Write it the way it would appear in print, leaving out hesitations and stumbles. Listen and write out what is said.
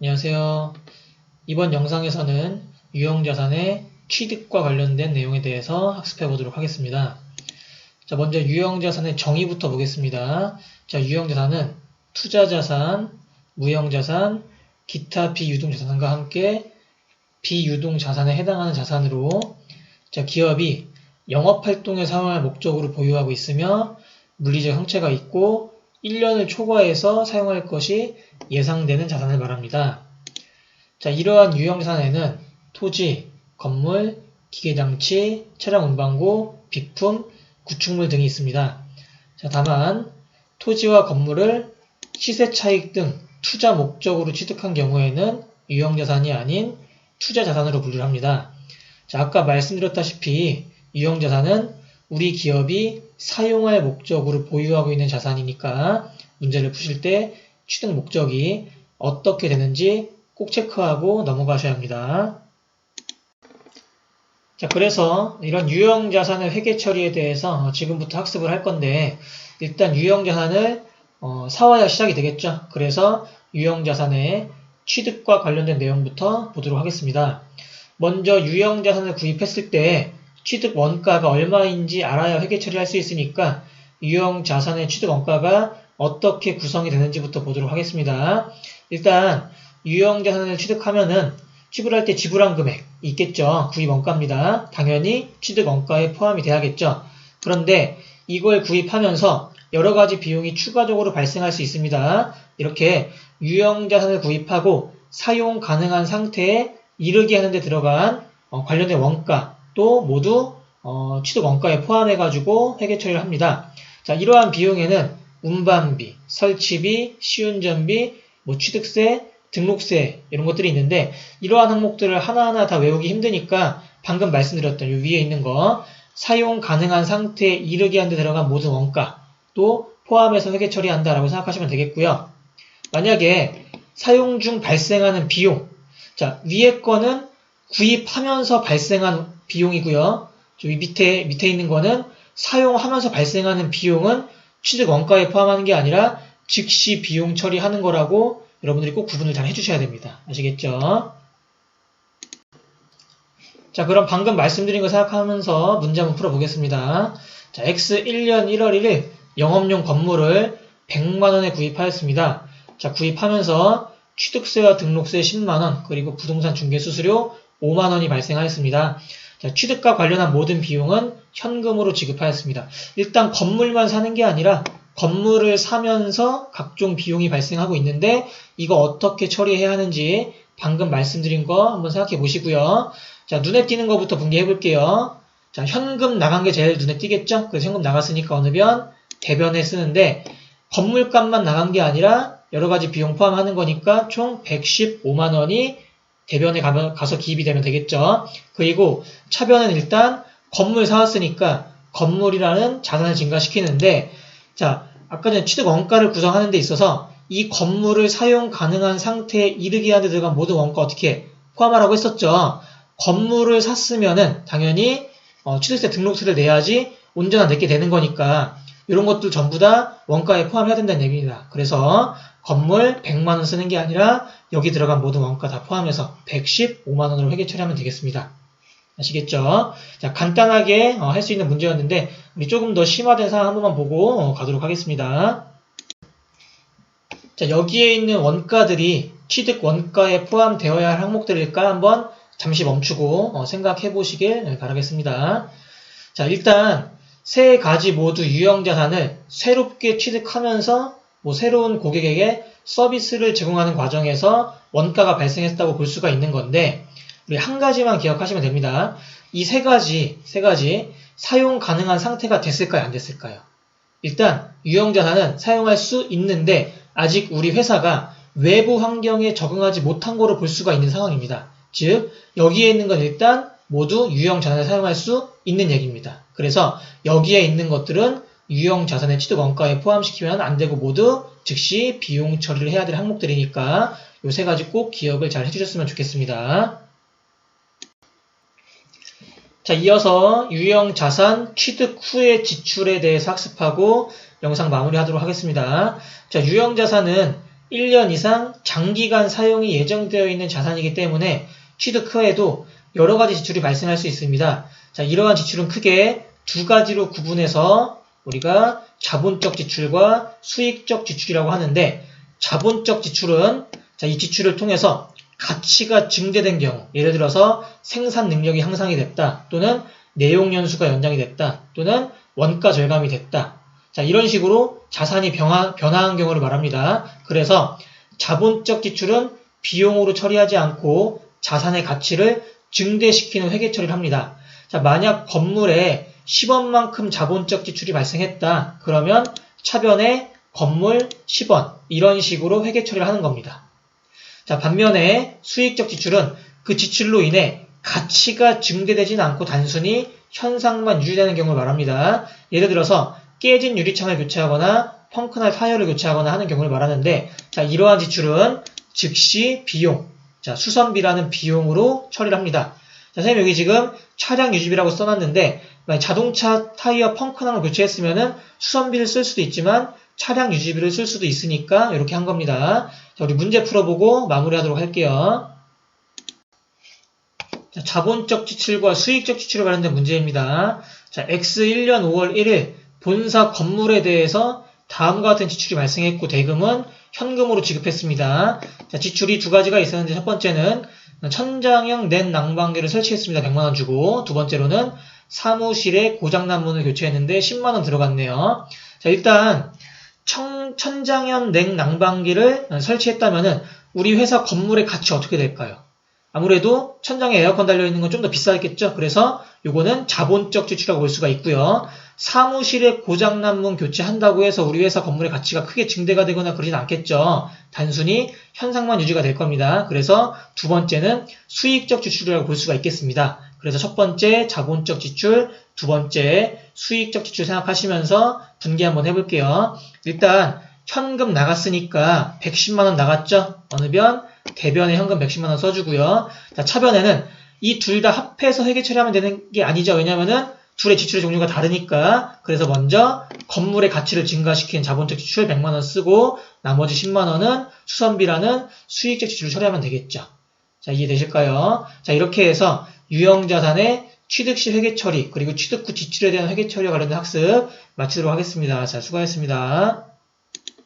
안녕하세요. 이번 영상에서는 유형자산의 취득과 관련된 내용에 대해서 학습해 보도록 하겠습니다. 자, 먼저 유형자산의 정의부터 보겠습니다. 자, 유형자산은 투자자산, 무형자산, 기타 비유동자산과 함께 비유동자산에 해당하는 자산으로 자, 기업이 영업활동에 사용할 목적으로 보유하고 있으며 물리적 형체가 있고 1년을 초과해서 사용할 것이 예상되는 자산을 말합니다. 자, 이러한 유형자산에는 토지, 건물, 기계장치, 차량 운반고, 비품, 구축물 등이 있습니다. 자, 다만 토지와 건물을 시세 차익 등 투자 목적으로 취득한 경우에는 유형자산이 아닌 투자자산으로 분류를 합니다. 자, 아까 말씀드렸다시피 유형자산은 우리 기업이 사용할 목적으로 보유하고 있는 자산이니까 문제를 푸실 때 취득 목적이 어떻게 되는지 꼭 체크하고 넘어가셔야 합니다. 자, 그래서 이런 유형자산의 회계 처리에 대해서 지금부터 학습을 할 건데 일단 유형자산을 사와야 시작이 되겠죠. 그래서 유형자산의 취득과 관련된 내용부터 보도록 하겠습니다. 먼저 유형자산을 구입했을 때 취득 원가가 얼마인지 알아야 회계 처리할 수 있으니까 유형자산의 취득 원가가 어떻게 구성이 되는지부터 보도록 하겠습니다. 일단 유형자산을 취득하면은 지불할 때 지불한 금액 있겠죠. 구입 원가입니다. 당연히 취득 원가에 포함이 돼야겠죠. 그런데 이걸 구입하면서 여러 가지 비용이 추가적으로 발생할 수 있습니다. 이렇게 유형자산을 구입하고 사용 가능한 상태에 이르게 하는 데 들어간 관련된 원가 또 모두 취득 원가에 포함해가지고 회계 처리를 합니다. 자, 이러한 비용에는 운반비, 설치비, 시운전비, 취득세, 등록세 이런 것들이 있는데 이러한 항목들을 하나하나 다 외우기 힘드니까 방금 말씀드렸던 이 위에 있는 거 사용 가능한 상태에 이르게 하는 데 들어간 모든 원가 또 포함해서 회계 처리한다라고 생각하시면 되겠고요. 만약에 사용 중 발생하는 비용 자, 위에 거는 구입하면서 발생한 비용이고요. 이 밑에 있는 거는 사용하면서 발생하는 비용은 취득 원가에 포함하는 게 아니라 즉시 비용 처리하는 거라고 여러분들이 꼭 구분을 잘 해주셔야 됩니다. 아시겠죠? 자, 그럼 방금 말씀드린 거 생각하면서 문제 한번 풀어보겠습니다. 자, X 1년 1월 1일 영업용 건물을 100만원에 구입하였습니다. 자, 구입하면서 취득세와 등록세 10만원, 그리고 부동산 중개수수료 5만원이 발생하였습니다. 자, 취득과 관련한 모든 비용은 현금으로 지급하였습니다. 일단 건물만 사는 게 아니라 건물을 사면서 각종 비용이 발생하고 있는데 이거 어떻게 처리해야 하는지 방금 말씀드린 거 한번 생각해 보시고요. 자, 눈에 띄는 것부터 분개해 볼게요. 자, 현금 나간 게 제일 눈에 띄겠죠? 그래서 현금 나갔으니까 어느 변? 대변에 쓰는데 건물값만 나간 게 아니라 여러 가지 비용 포함하는 거니까 총 115만원이 대변에 가서 기입이 되면 되겠죠. 그리고 차변은 일단 건물 사왔으니까 건물이라는 자산을 증가시키는데 자, 아까 전에 취득 원가를 구성하는 데 있어서 이 건물을 사용 가능한 상태에 이르게 하는 데 들어간 모든 원가 어떻게 포함하라고 했었죠. 건물을 샀으면은 당연히 취득세 등록세를 내야지 온전한 내게 되는 거니까 이런 것들 전부 다 원가에 포함해야 된다는 얘기입니다. 그래서 건물 100만원 쓰는 게 아니라 여기 들어간 모든 원가 다 포함해서 115만원으로 회계 처리하면 되겠습니다. 아시겠죠? 자, 간단하게 할 수 있는 문제였는데 우리 조금 더 심화된 사항 한 번만 보고 가도록 하겠습니다. 자, 여기에 있는 원가들이 취득 원가에 포함되어야 할 항목들일까 한번 잠시 멈추고 생각해 보시길 바라겠습니다. 자, 일단 세 가지 모두 유형자산을 새롭게 취득하면서 새로운 고객에게 서비스를 제공하는 과정에서 원가가 발생했다고 볼 수가 있는 건데 우리 한 가지만 기억하시면 됩니다. 이 세 가지 사용 가능한 상태가 됐을까요? 안 됐을까요? 일단 유형자산은 사용할 수 있는데 아직 우리 회사가 외부 환경에 적응하지 못한 거로 볼 수가 있는 상황입니다. 즉 여기에 있는 건 일단 모두 유형자산을 사용할 수 있는 얘기입니다. 그래서 여기에 있는 것들은 유형자산의 취득 원가에 포함시키면 안 되고 모두 즉시 비용 처리를 해야 될 항목들이니까 이 세 가지 꼭 기억을 잘 해주셨으면 좋겠습니다. 자, 이어서 유형자산 취득 후의 지출에 대해서 학습하고 영상 마무리하도록 하겠습니다. 자, 유형자산은 1년 이상 장기간 사용이 예정되어 있는 자산이기 때문에 취득 후에도 여러 가지 지출이 발생할 수 있습니다. 자, 이러한 지출은 크게 두 가지로 구분해서 우리가 자본적 지출과 수익적 지출이라고 하는데, 자본적 지출은 자, 이 지출을 통해서 가치가 증대된 경우, 예를 들어서 생산 능력이 향상이 됐다, 또는 내용 연수가 연장이 됐다, 또는 원가 절감이 됐다. 자, 이런 식으로 자산이 변화한 경우를 말합니다. 그래서 자본적 지출은 비용으로 처리하지 않고 자산의 가치를 증대시키는 회계 처리를 합니다. 자, 만약 건물에 10원만큼 자본적 지출이 발생했다. 그러면 차변에 건물 10원, 이런 식으로 회계 처리를 하는 겁니다. 자, 반면에 수익적 지출은 그 지출로 인해 가치가 증대되지는 않고 단순히 현상만 유지되는 경우를 말합니다. 예를 들어서 깨진 유리창을 교체하거나 펑크날 타이어를 교체하거나 하는 경우를 말하는데, 자, 이러한 지출은 즉시 비용, 자, 수선비라는 비용으로 처리를 합니다. 자, 선생님 여기 지금 차량 유지비라고 써놨는데, 만약 자동차 타이어 펑크난을 교체했으면은 수선비를 쓸 수도 있지만 차량 유지비를 쓸 수도 있으니까 이렇게 한 겁니다. 자, 우리 문제 풀어보고 마무리하도록 할게요. 자, 자본적 지출과 수익적 지출에 관련된 문제입니다. 자, X1년 5월 1일 본사 건물에 대해서 다음과 같은 지출이 발생했고 대금은 현금으로 지급했습니다. 자, 지출이 두 가지가 있었는데, 첫 번째는 천장형 낸 난방기를 설치했습니다. 100만원 주고. 두 번째로는 사무실에 고장난 문을 교체했는데 10만원 들어갔네요. 자, 일단 천장형 냉 난방기를 설치했다면은 우리 회사 건물의 가치 어떻게 될까요? 아무래도 천장에 에어컨 달려있는 건 좀 더 비싸겠죠? 그래서 요거는 자본적 지출이라고 볼 수가 있고요. 사무실에 고장난 문 교체한다고 해서 우리 회사 건물의 가치가 크게 증대가 되거나 그러진 않겠죠. 단순히 현상만 유지가 될 겁니다. 그래서 두 번째는 수익적 지출이라고 볼 수가 있겠습니다. 그래서 첫 번째 자본적 지출, 두 번째 수익적 지출 생각하시면서 분기 한번 해볼게요. 일단 현금 나갔으니까 110만원 나갔죠? 어느 변? 대변에 현금 110만원 써주고요. 자, 차변에는 이 둘 다 합해서 회계 처리하면 되는 게 아니죠. 왜냐면은 둘의 지출의 종류가 다르니까. 그래서 먼저 건물의 가치를 증가시킨 자본적 지출 100만원 쓰고 나머지 10만원은 수선비라는 수익적 지출을 처리하면 되겠죠. 자, 이해되실까요? 자, 이렇게 해서 유형자산의 취득 시 회계 처리, 그리고 취득 후 지출에 대한 회계 처리와 관련된 학습 마치도록 하겠습니다. 자, 수고하셨습니다.